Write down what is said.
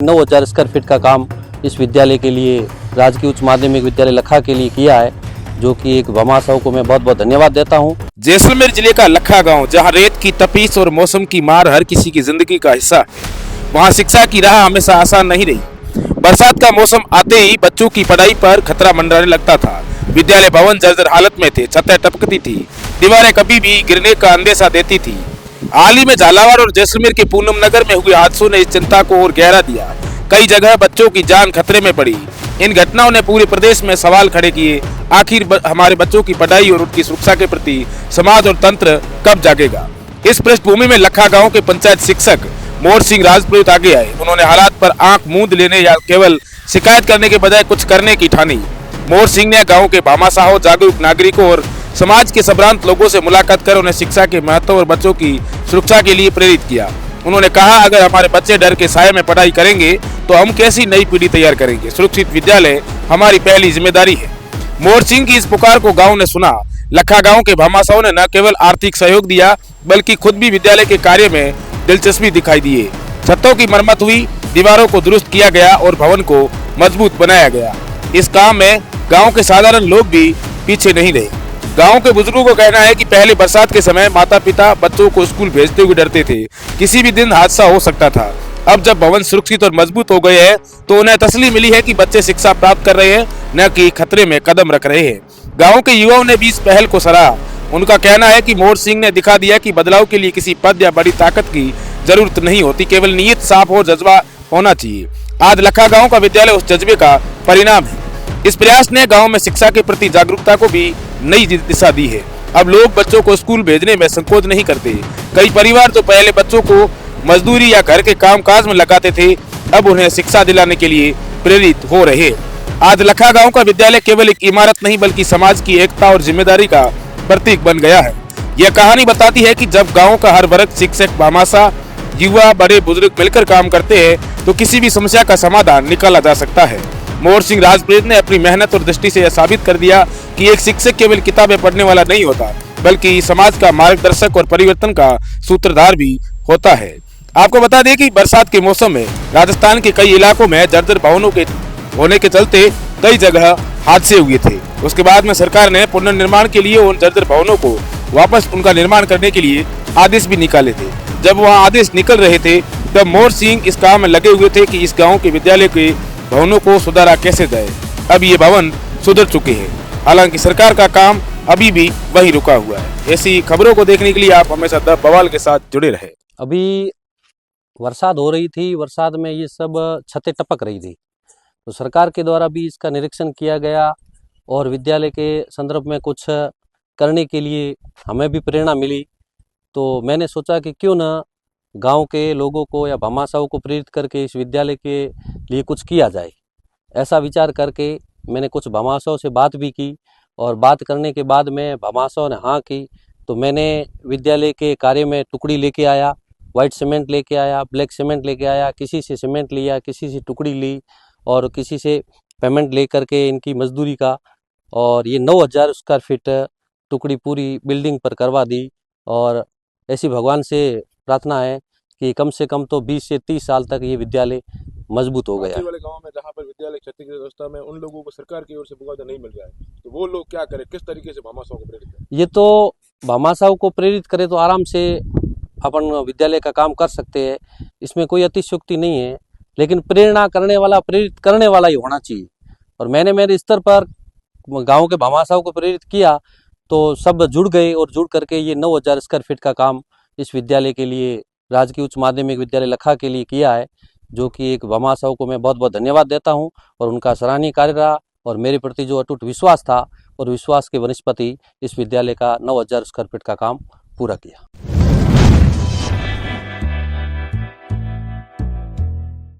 9,000 square feet का काम इस विद्यालय के लिए राजकीय उच्च माध्यमिक विद्यालय लखा के लिए किया है, जो कि एक भमा साहू को मैं बहुत बहुत धन्यवाद देता हूं। जैसलमेर जिले का लखा गांव, जहां रेत की तपीस और मौसम की मार हर किसी की जिंदगी का हिस्सा है, वहां शिक्षा की राह हमेशा आसान नहीं रही। बरसात का मौसम आते ही बच्चों की पढ़ाई पर खतरा मंडराने लगता था। विद्यालय भवन जर्जर हालत में थे, छतें टपकती थी, दीवारें कभी भी गिरने का अंदेशा देती थी। हाल ही में झालावाड़ और जैसलमेर के पूनम नगर में हुए हादसों ने इस चिंता को और गहरा दिया। कई जगह बच्चों की जान खतरे में पड़ी। इन घटनाओं ने पूरे प्रदेश में सवाल खड़े किए, आखिर हमारे बच्चों की पढ़ाई और उनकी सुरक्षा के प्रति समाज और तंत्र कब जागेगा। इस पृष्ठभूमि में लखा गांव के पंचायत शिक्षक मोर सिंह राजपुरोहित आगे आए। उन्होंने हालात पर आंख मूंद लेने या केवल शिकायत करने के बजाय कुछ करने की ठानी। मोर सिंह ने गांव के भामा साहो, जागरूक नागरिकों और समाज के संभ्रांत लोगों से मुलाकात कर उन्हें शिक्षा के महत्व और बच्चों की सुरक्षा के लिए प्रेरित किया। उन्होंने कहा, अगर हमारे बच्चे डर के साये में पढ़ाई करेंगे तो हम कैसी नई पीढ़ी तैयार करेंगे। सुरक्षित विद्यालय हमारी पहली जिम्मेदारी है। मोर सिंह की इस पुकार को गांव ने सुना। लखा गांव के भामा साहो ने न केवल आर्थिक सहयोग दिया, बल्कि खुद भी विद्यालय के कार्य में दिलचस्पी दिखाई दिए। छतों की मरम्मत हुई, दीवारों को दुरुस्त किया गया और भवन को मजबूत बनाया गया। इस काम में गांव के साधारण लोग भी पीछे नहीं रहे। गांव के बुजुर्गों का कहना है कि पहले बरसात के समय माता पिता बच्चों को स्कूल भेजते हुए डरते थे, किसी भी दिन हादसा हो सकता था। अब जब भवन सुरक्षित और मजबूत हो गए हैं तो उन्हें तसल्ली मिली है कि बच्चे शिक्षा प्राप्त कर रहे हैं, न कि खतरे में कदम रख रहे हैं। गांव के युवाओं ने भी इस पहल को सराहा। उनका कहना है कि मोर सिंह ने दिखा दिया कि बदलाव के लिए किसी पद या बड़ी ताकत की जरूरत नहीं होती, केवल नीयत साफ और जज्बा होना चाहिए। आज लखा गांव का विद्यालय उस जज्बे का परिणाम है। इस प्रयास ने गांव में शिक्षा के प्रति जागरूकता को भी नई दिशा दी है। अब लोग बच्चों को स्कूल भेजने में संकोच नहीं करते। कई परिवार जो पहले बच्चों को मजदूरी या घर के कामकाज में लगाते थे, अब उन्हें शिक्षा दिलाने के लिए प्रेरित हो रहे। आज लखा गांव का विद्यालय केवल एक इमारत नहीं, बल्कि समाज की एकता और जिम्मेदारी का प्रतीक बन गया है। यह कहानी बताती है कि जब गांव का हर वर्ग, शिक्षक, भामाशाह, युवा, बड़े बुजुर्ग मिलकर काम करते हैं तो किसी भी समस्या का समाधान निकाला जा सकता है। मोर सिंह राजपुरोहित ने अपनी मेहनत और दृष्टि से यह साबित कर दिया कि एक शिक्षक केवल किताबें पढ़ने वाला नहीं होता, बल्कि समाज का मार्गदर्शक और परिवर्तन का सूत्रधार भी होता है। आपको बता दें कि बरसात के मौसम में राजस्थान के कई इलाकों में जर्जर भवनों के होने के चलते कई जगह हादसे हुए थे। उसके बाद में सरकार ने पुनर्निर्माण के लिए उन जर्जर भवनों को वापस उनका निर्माण करने के लिए आदेश भी निकाले थे। जब वहाँ आदेश निकल रहे थे तब मोर सिंह इस काम में लगे हुए थे कि इस गाँव के विद्यालय के भवनों को सुधारा कैसे जाए। अब ये भवन सुधर चुके हैं, हालांकि सरकार का काम अभी भी वहीं रुका हुआ है। ऐसी खबरों को देखने के लिए आप हमेशा द बवाल के साथ जुड़े रहे। अभी बरसात हो रही थी, बरसात में ये सब छतें टपक रही थी, तो सरकार के द्वारा भी इसका निरीक्षण किया गया और विद्यालय के संदर्भ में कुछ करने के लिए हमें भी प्रेरणा मिली। तो मैंने सोचा कि क्यों ना गांव के लोगों को या भामाशाहों को प्रेरित करके इस विद्यालय के लिए कुछ किया जाए। ऐसा विचार करके मैंने कुछ भामाशाहों से बात भी की और बात करने के बाद में भामाशाहों ने हाँ की, तो मैंने विद्यालय के कार्य में टुकड़ी लेके आया, वाइट सीमेंट लेके आया, ब्लैक सीमेंट लेके आया, किसी से सीमेंट लिया, किसी से टुकड़ी ली और किसी से पेमेंट ले करके इनकी मजदूरी का, और ये 9,000 स्क्वायर फीट टुकड़ी पूरी बिल्डिंग पर करवा दी। और ऐसी भगवान से प्रार्थना है कि कम से कम तो 20 से 30 साल तक ये विद्यालय मजबूत हो गया। वाले गांव में जहां पर विद्यालय क्षतिग्रस्त अवस्था में उन लोगों को सरकार की ओर से मुआवजा नहीं मिल रहा है, तो वो लोग क्या करें, किस तरीके से भामाशाहों को प्रेरित करें? ये तो भामाशाहों को प्रेरित करे तो आराम से अपन विद्यालय का काम कर सकते हैं, इसमें कोई अतिशयोक्ति नहीं है, लेकिन प्रेरणा करने वाला, प्रेरित करने वाला ही होना चाहिए। और मैंने मेरे स्तर पर गांव के भामाशाहों को प्रेरित किया तो सब जुड़ गए और जुड़ करके ये 9,000 स्क्वायर फीट का काम इस विद्यालय के लिए, राजकीय उच्च माध्यमिक विद्यालय लखा के लिए किया है, जो कि एक भामाशाहों को मैं बहुत बहुत धन्यवाद देता हूं। और उनका सराहनीय कार्य रहा और मेरे प्रति जो अटूट विश्वास था और विश्वास के वनस्पति इस विद्यालय का 9,000 स्क्वायर फीट का काम पूरा किया।